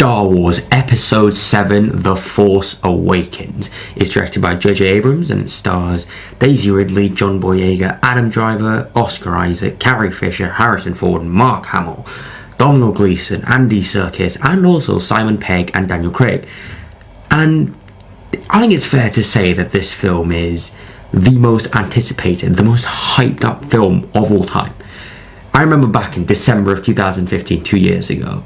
Star Wars Episode 7 The Force Awakens is directed by J.J. Abrams and it stars Daisy Ridley, John Boyega, Adam Driver, Oscar Isaac, Carrie Fisher, Harrison Ford, Mark Hamill, Domhnall Gleeson, Andy Serkis, and also Simon Pegg and Daniel Craig. And I think it's fair to say that this film is the most anticipated, the most hyped up film of all time. I remember back in December of 2015, 2 years ago,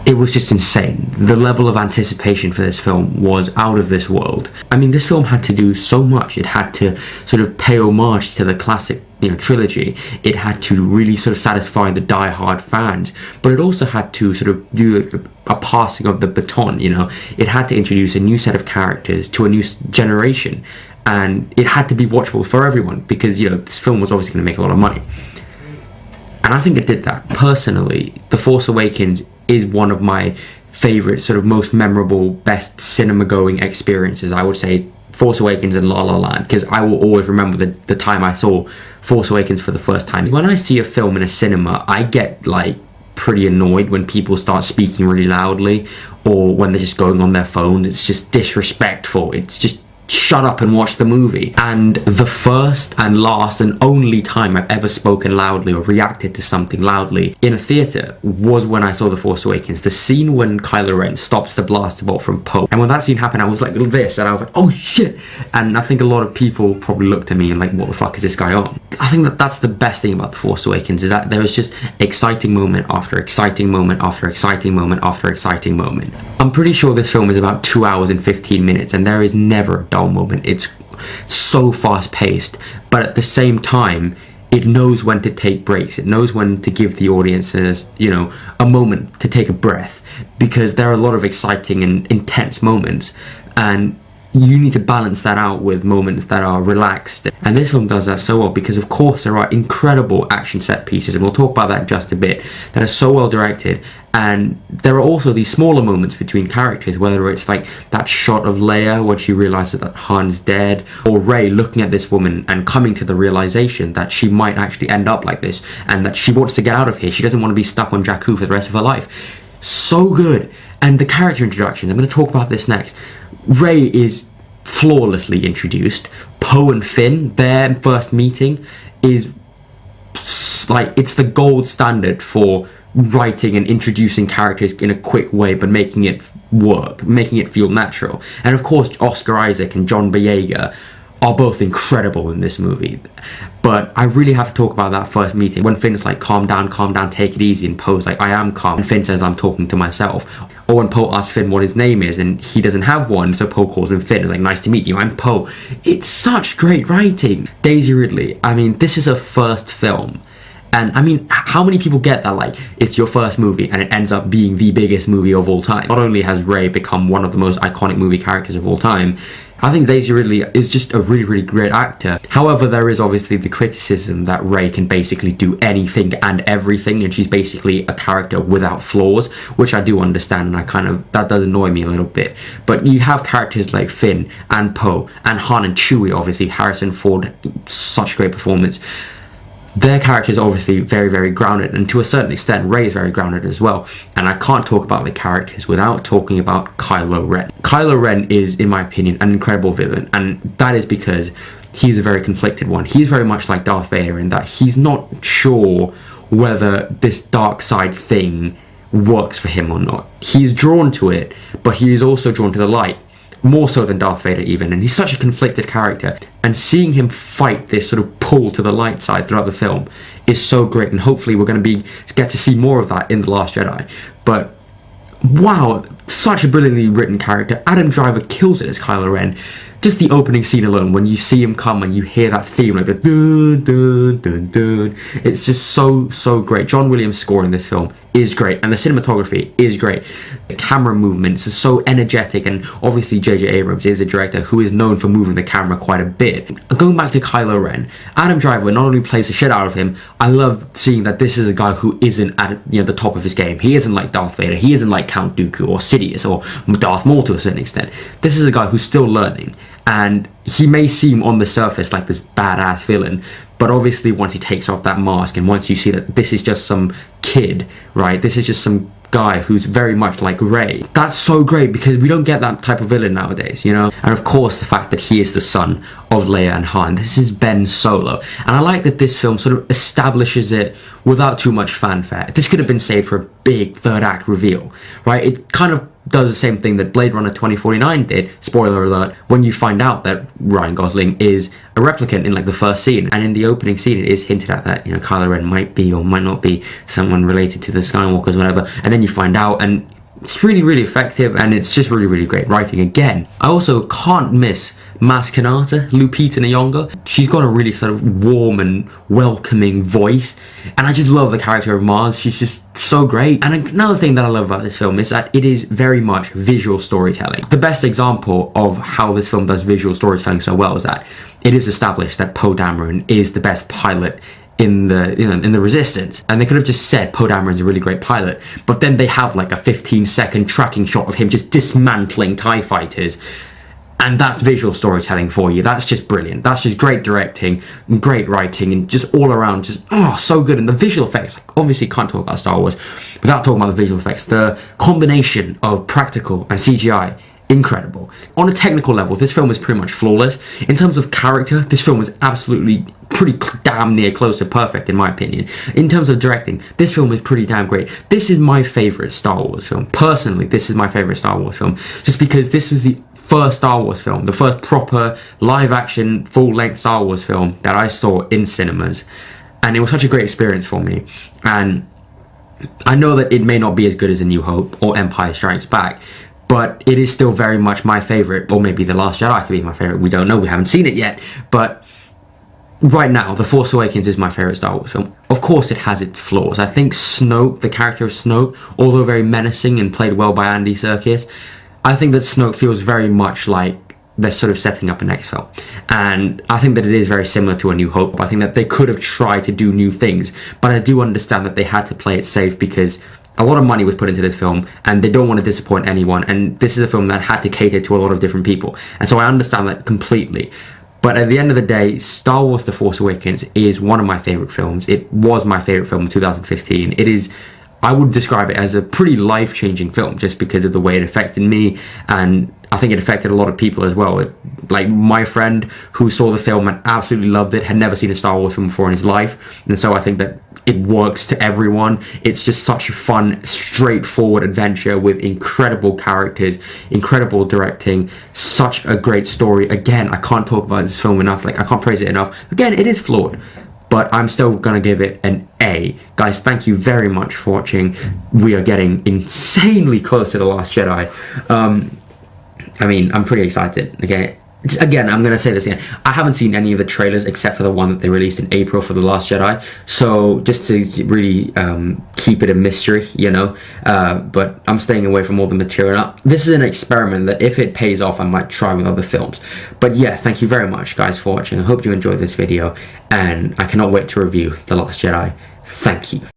it was just insane. The level of anticipation for this film was out of this world. I mean, this film had to do so much. It had to sort of pay homage to the classic, trilogy. It had to really sort of satisfy the die-hard fans, but it also had to sort of do a passing of the baton. It had to introduce a new set of characters to a new generation, and it had to be watchable for everyone because this film was obviously going to make a lot of money. And I think it did that. Personally, The Force Awakens is one of my favourite, sort of most memorable, best cinema-going experiences. I would say Force Awakens and La La Land, because I will always remember the time I saw Force Awakens for the first time. When I see a film in a cinema, I get pretty annoyed when people start speaking really loudly or when they're just going on their phones. It's just disrespectful. It's just shut up and watch the movie. And the first and last and only time I've ever spoken loudly or reacted to something loudly in a theatre was when I saw The Force Awakens. The scene when Kylo Ren stops the blaster bolt from Poe. And when that scene happened, I was like this, and I was like, oh shit! And I think a lot of people probably looked at me and what the fuck is this guy on? I think that's the best thing about The Force Awakens, is that there is just exciting moment after exciting moment after exciting moment after exciting moment. I'm pretty sure this film is about 2 hours and 15 minutes, and there is never a dull moment. It's so fast paced, but at the same time it knows when to take breaks. It knows when to give the audiences a moment to take a breath, because there are a lot of exciting and intense moments, and you need to balance that out with moments that are relaxed. And this film does that so well, because of course there are incredible action set pieces, and we'll talk about that in just a bit, that are so well directed. And there are also these smaller moments between characters, whether it's that shot of Leia when she realizes that Han's dead, or Rey looking at this woman and coming to the realization that she might actually end up like this, and that she wants to get out of here. She doesn't want to be stuck on Jakku for the rest of her life. So good. And the character introductions, I'm going to talk about this next. Rey is flawlessly introduced. Poe and Finn, their first meeting is it's the gold standard for writing and introducing characters in a quick way, but making it work, making it feel natural. And of course, Oscar Isaac and John Boyega are both incredible in this movie. But I really have to talk about that first meeting when Finn's calm down, take it easy, and Poe's I am calm, and Finn says, I'm talking to myself. Or when Poe asks Finn what his name is and he doesn't have one, so Poe calls him Finn. It's nice to meet you, I'm Poe. It's such great writing. Daisy Ridley, I mean, this is her first film. And I mean, how many people get that it's your first movie and it ends up being the biggest movie of all time? Not only has Rey become one of the most iconic movie characters of all time, I think Daisy Ridley is just a really, really great actor. However, there is obviously the criticism that Rey can basically do anything and everything, and she's basically a character without flaws, which I do understand, and that does annoy me a little bit. But you have characters like Finn and Poe and Han and Chewie, obviously, Harrison Ford, such great performance. Their characters are obviously very, very grounded, and to a certain extent, Rey is very grounded as well. And I can't talk about the characters without talking about Kylo Ren. Kylo Ren is, in my opinion, an incredible villain, and that is because he's a very conflicted one. He's very much like Darth Vader in that he's not sure whether this dark side thing works for him or not. He's drawn to it, but he is also drawn to the light. More so than Darth Vader even, and he's such a conflicted character, and seeing him fight this sort of pull to the light side throughout the film is so great, and hopefully we're going to get to see more of that in The Last Jedi. But wow, such a brilliantly written character. Adam Driver kills it as Kylo Ren. Just the opening scene alone, when you see him come and you hear that theme, the dun dun dun dun, it's just so great. John Williams' score in this film is great, and the cinematography is great. The camera movements are so energetic, and obviously J.J. Abrams is a director who is known for moving the camera quite a bit. Going back to Kylo Ren, Adam Driver not only plays the shit out of him, I love seeing that this is a guy who isn't at the top of his game. He isn't like Darth Vader, he isn't like Count Dooku or Sidious or Darth Maul to a certain extent. This is a guy who's still learning, and he may seem on the surface like this badass villain, but obviously once he takes off that mask and once you see that this is just some kid, right, this is just some guy who's very much like Rey. That's so great because we don't get that type of villain nowadays, you know? And of course the fact that he is the son of Leia and Han. This is Ben Solo. And I like that this film sort of establishes it without too much fanfare. This could have been saved for a big third act reveal, right? It kind of does the same thing that Blade Runner 2049 did, spoiler alert, when you find out that Ryan Gosling is a replicant in like the first scene. And in the opening scene it is hinted at that, you know, Kylo Ren might be or might not be someone related to the Skywalkers or whatever, and then you find out, and it's really, really effective, and it's just really, really great writing again. I also can't miss Maz Kanata, Lupita Nyong'o. She's got a really sort of warm and welcoming voice, and I just love the character of Maz. She's just so great. And another thing that I love about this film is that it is very much visual storytelling. The best example of how this film does visual storytelling so well is that it is established that Poe Dameron is the best pilot in the Resistance, and they could have just said Poe Dameron's a really great pilot, but then they have like a 15-second tracking shot of him just dismantling TIE fighters, and that's visual storytelling for you. That's just brilliant. That's just great directing, great writing, and just all around just so good. And the visual effects, like, obviously can't talk about Star Wars without talking about the visual effects. The combination of practical and CGI, incredible. On a technical level, this film is pretty much flawless. In terms of character, this film is absolutely pretty damn near close to perfect in my opinion. In terms of directing, this film is pretty damn great. This is my favorite Star Wars film. Personally, this is my favorite Star Wars film, just because this was the first Star Wars film, the first proper live action full-length Star Wars film that I saw in cinemas, and it was such a great experience for me. And I know that it may not be as good as A New Hope or Empire Strikes Back, but it is still very much my favorite, or maybe The Last Jedi could be my favorite. We don't know, we haven't seen it yet, but right now, The Force Awakens is my favorite Star Wars film. Of course, it has its flaws. I think Snoke, the character of Snoke, although very menacing and played well by Andy Serkis, I think that Snoke feels very much like they're sort of setting up a next film. And I think that it is very similar to A New Hope. I think that they could have tried to do new things, but I do understand that they had to play it safe because a lot of money was put into this film and they don't want to disappoint anyone, and this is a film that had to cater to a lot of different people, and so I understand that completely. But at the end of the day, Star Wars The Force Awakens is one of my favourite films. It was my favourite film in 2015. It is, I would describe it as a pretty life-changing film just because of the way it affected me, and I think it affected a lot of people as well. Like my friend who saw the film and absolutely loved it, had never seen a Star Wars film before in his life, and so I think that it works to everyone. It's just such a fun, straightforward adventure with incredible characters, incredible directing, such a great story. Again, I can't talk about this film enough, like I can't praise it enough. Again, it is flawed, but I'm still gonna give it an A. Guys, thank you very much for watching. We are getting insanely close to The Last Jedi. I mean, I'm pretty excited. Again, I'm going to say this again. I haven't seen any of the trailers except for the one that they released in April for The Last Jedi. So just to really keep it a mystery, you know. But I'm staying away from all the material. Now, this is an experiment that if it pays off, I might try with other films. But yeah, thank you very much, guys, for watching. I hope you enjoyed this video. And I cannot wait to review The Last Jedi. Thank you.